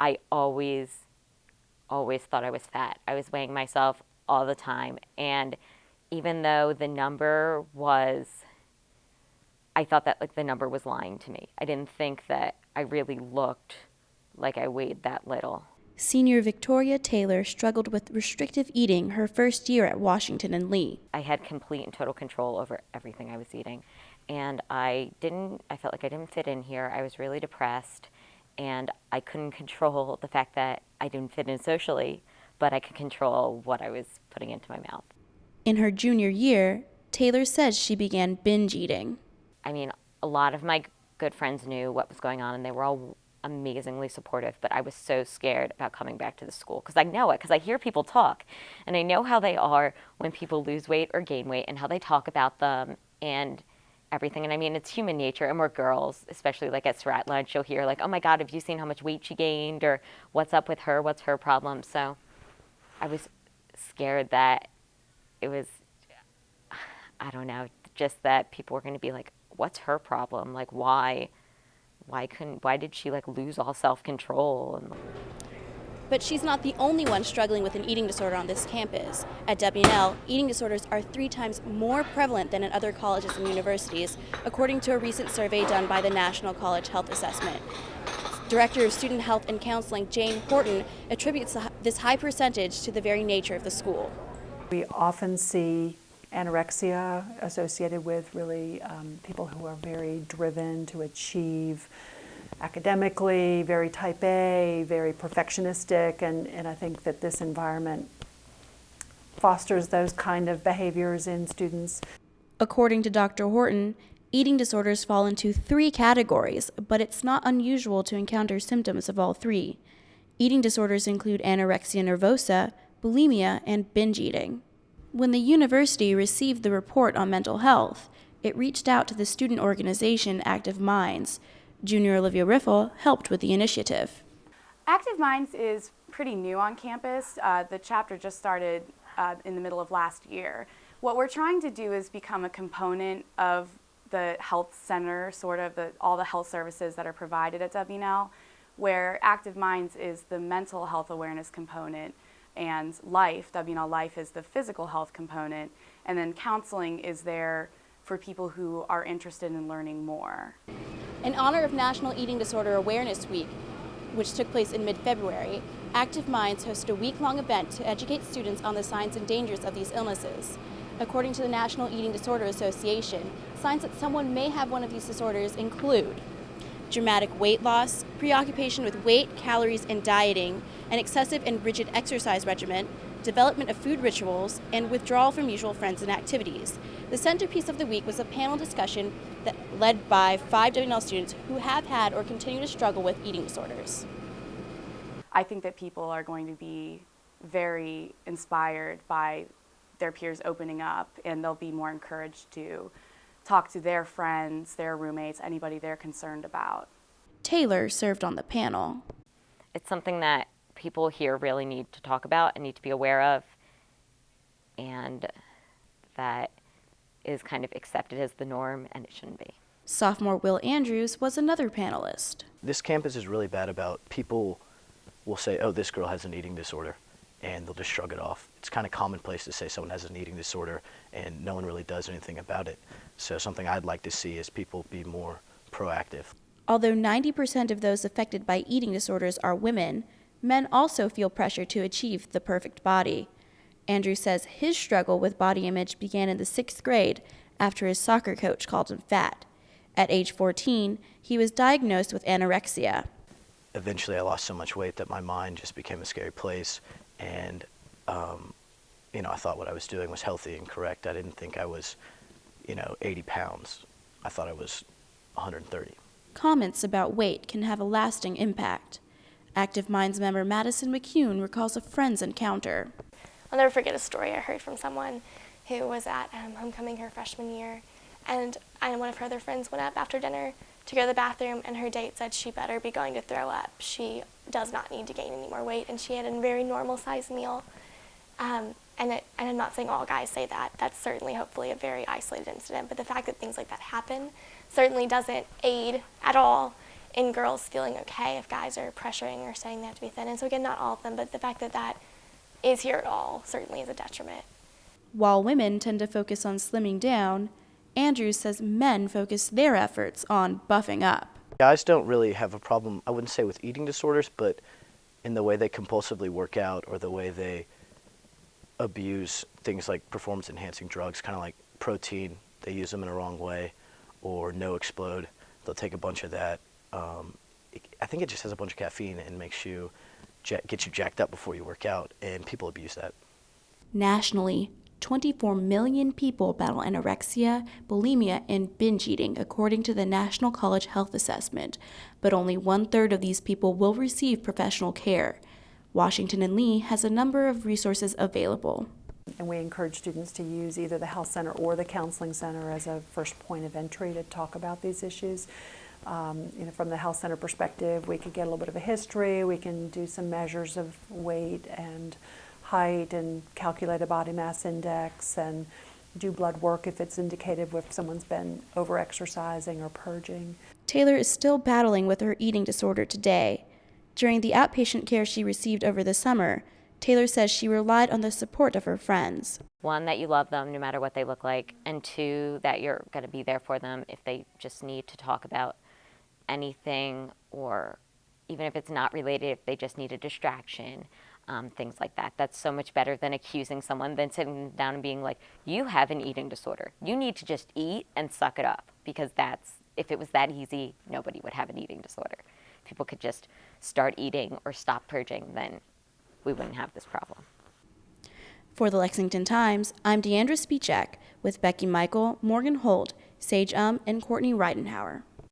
I always thought I was fat. I was weighing myself all the time. And even though the number was, I thought that like the number was lying to me. I didn't think that I really looked like I weighed that little. Senior Victoria Taylor struggled with restrictive eating her first year at Washington and Lee. I had complete and total control over everything I was eating. And I felt like I didn't fit in here. I was really depressed, and I couldn't control the fact that I didn't fit in socially, but I could control what I was putting into my mouth. In her junior year, Taylor says she began binge eating. I mean, a lot of my good friends knew what was going on, and they were all amazingly supportive, but I was so scared about coming back to the school because I know it, because I hear people talk, and I know how they are when people lose weight or gain weight and how they talk about them and everything. And I mean, it's human nature, and we're girls, especially like at Surratt lunch, you'll hear like, oh my God, have you seen how much weight she gained, or what's up with her, what's her problem? So I was scared that it was, I don't know, just that people were going to be like, what's her problem? Like, why did she like lose all self-control? And But she's not the only one struggling with an eating disorder on this campus. At W&L, eating disorders are 3 times more prevalent than at other colleges and universities, according to a recent survey done by the National College Health Assessment. Director of Student Health and Counseling Jane Horton attributes this high percentage to the very nature of the school. We often see anorexia associated with really people who are very driven to achieve academically, very type A, very perfectionistic, and I think that this environment fosters those kind of behaviors in students. According to Dr. Horton, eating disorders fall into 3 categories, but it's not unusual to encounter symptoms of all 3. Eating disorders include anorexia nervosa, bulimia, and binge eating. When the university received the report on mental health, it reached out to the student organization Active Minds. Junior Olivia Riffle helped with the initiative. Active Minds is pretty new on campus. The chapter just started in the middle of last year. What we're trying to do is become a component of the health center, sort of all the health services that are provided at W&L, where Active Minds is the mental health awareness component, and Life, W&L Life, is the physical health component, and then counseling is there for people who are interested in learning more. In honor of National Eating Disorder Awareness Week, which took place in mid-February, Active Minds hosted a week-long event to educate students on the signs and dangers of these illnesses. According to the National Eating Disorder Association, signs that someone may have one of these disorders include dramatic weight loss, preoccupation with weight, calories, and dieting, an excessive and rigid exercise regimen, development of food rituals, and withdrawal from usual friends and activities. The centerpiece of the week was a panel discussion led by 5 W&L students who have had or continue to struggle with eating disorders. I think that people are going to be very inspired by their peers opening up, and they'll be more encouraged to talk to their friends, their roommates, anybody they're concerned about. Taylor served on the panel. it's something that people here really need to talk about and need to be aware of, and that is kind of accepted as the norm, and it shouldn't be. Sophomore Will Andrews was another panelist. This campus is really bad about people will say, oh, this girl has an eating disorder, and they'll just shrug it off. It's kind of commonplace to say someone has an eating disorder and no one really does anything about it. So something I'd like to see is people be more proactive. Although 90% of those affected by eating disorders are women, men also feel pressure to achieve the perfect body. Andrew says his struggle with body image began in the 6th grade after his soccer coach called him fat. At age 14, he was diagnosed with anorexia. Eventually I lost so much weight that my mind just became a scary place, and I thought what I was doing was healthy and correct. I didn't think I was 80 pounds. I thought I was 130. Comments about weight can have a lasting impact. Active Minds member Madison McCune recalls a friend's encounter. I'll never forget a story I heard from someone who was at homecoming her freshman year, and one of her other friends went up after dinner to go to the bathroom, and her date said she better be going to throw up. She does not need to gain any more weight, and she had a very normal-sized meal. And I'm not saying all guys say that. That's certainly, hopefully, a very isolated incident, but the fact that things like that happen certainly doesn't aid at all in girls feeling okay if guys are pressuring or saying they have to be thin. And so again, not all of them, but the fact that that is here at all certainly is a detriment. While women tend to focus on slimming down, Andrews says men focus their efforts on buffing up. Guys don't really have a problem, I wouldn't say with eating disorders, but in the way they compulsively work out or the way they abuse things like performance-enhancing drugs, kind of like protein. They use them in a wrong way, or no explode. They'll take a bunch of that. I think it just has a bunch of caffeine and makes you get you jacked up before you work out, and people abuse that. Nationally, 24 million people battle anorexia, bulimia, and binge eating, according to the National College Health Assessment, but only 1/3 of these people will receive professional care. Washington and Lee has a number of resources available. And we encourage students to use either the health center or the counseling center as a first point of entry to talk about these issues. From the health center perspective, we could get a little bit of a history. We can do some measures of weight and height and calculate a body mass index and do blood work if it's indicative if someone's been over-exercising or purging. Taylor is still battling with her eating disorder today. During the outpatient care she received over the summer, Taylor says she relied on the support of her friends. One, that you love them no matter what they look like, and two, that you're going to be there for them if they just need to talk about anything, or even if it's not related, if they just need a distraction. Things like that. That's so much better than accusing someone, than sitting down and being like, you have an eating disorder. You need to just eat and suck it up, because if it was that easy, nobody would have an eating disorder. If people could just start eating or stop purging, then we wouldn't have this problem. For the Lexington Times, I'm Deandra Spichak with Becky Michael, Morgan Holt, Sage and Courtney Reidenhauer.